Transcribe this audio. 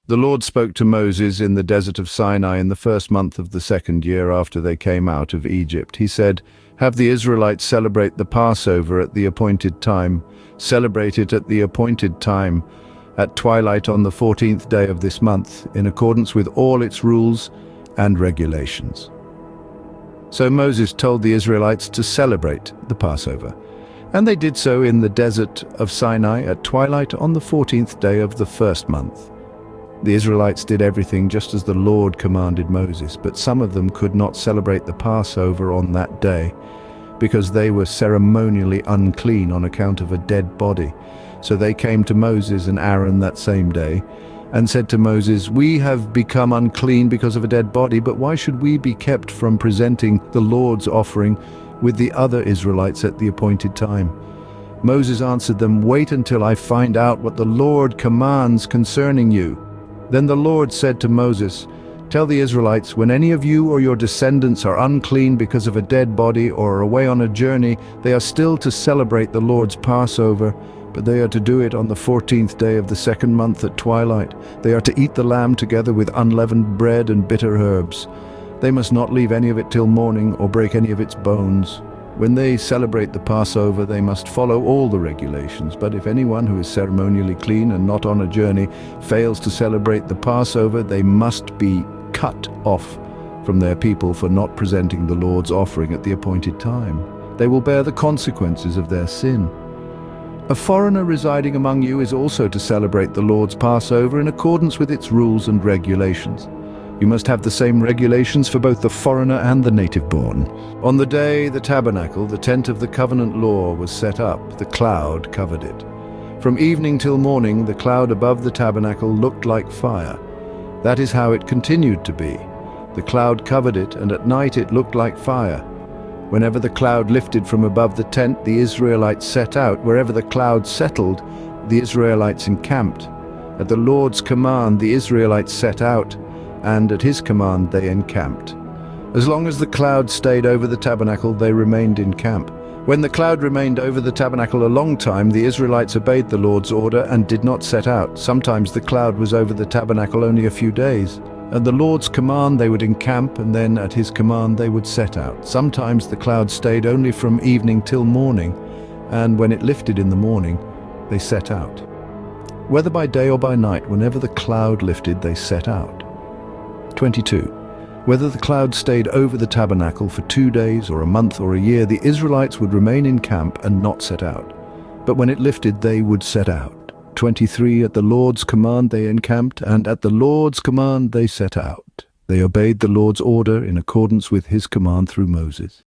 The Lord spoke to Moses in the desert of Sinai in the first month of the second year after they came out of Egypt. He said, "Have the Israelites celebrate the Passover at the appointed time. Celebrate it at the appointed time, at twilight on the 14th day of this month, in accordance with all its rules and regulations." So Moses told the Israelites to celebrate the Passover, and they did so in the desert of Sinai at twilight on the 14th day of the first month. The Israelites did everything just as the Lord commanded Moses, but some of them could not celebrate the Passover on that day because they were ceremonially unclean on account of a dead body. So they came to Moses and Aaron that same day and said to Moses, "We have become unclean because of a dead body, but why should we be kept from presenting the Lord's offering with the other Israelites at the appointed time?" Moses answered them, "Wait until I find out what the Lord commands concerning you." Then the Lord said to Moses, "Tell the Israelites, when any of you or your descendants are unclean because of a dead body or are away on a journey, they are still to celebrate the Lord's Passover, but they are to do it on the 14th day of the second month at twilight. They are to eat the lamb together with unleavened bread and bitter herbs. They must not leave any of it till morning or break any of its bones. When they celebrate the Passover, they must follow all the regulations, but if anyone who is ceremonially clean and not on a journey fails to celebrate the Passover, they must be cut off from their people for not presenting the Lord's offering at the appointed time. They will bear the consequences of their sin. A foreigner residing among you is also to celebrate the Lord's Passover in accordance with its rules and regulations. You must have the same regulations for both the foreigner and the native-born. On the day the tabernacle, the tent of the covenant law, was set up, the cloud covered it. From evening till morning, the cloud above the tabernacle looked like fire. That is how it continued to be. The cloud covered it, and at night it looked like fire. Whenever the cloud lifted from above the tent, the Israelites set out. Wherever the cloud settled, the Israelites encamped. At the Lord's command, the Israelites set out, and at his command they encamped. As long as the cloud stayed over the tabernacle, they remained in camp. When the cloud remained over the tabernacle a long time, the Israelites obeyed the Lord's order and did not set out. Sometimes the cloud was over the tabernacle only a few days. At the Lord's command they would encamp, and then at his command they would set out. Sometimes the cloud stayed only from evening till morning, and when it lifted in the morning, they set out. Whether by day or by night, whenever the cloud lifted, they set out. 22. Whether the cloud stayed over the tabernacle for 2 days or a month or a year, the Israelites would remain in camp and not set out. But when it lifted, they would set out. 23. At the Lord's command they encamped, and at the Lord's command they set out. They obeyed the Lord's order in accordance with his command through Moses.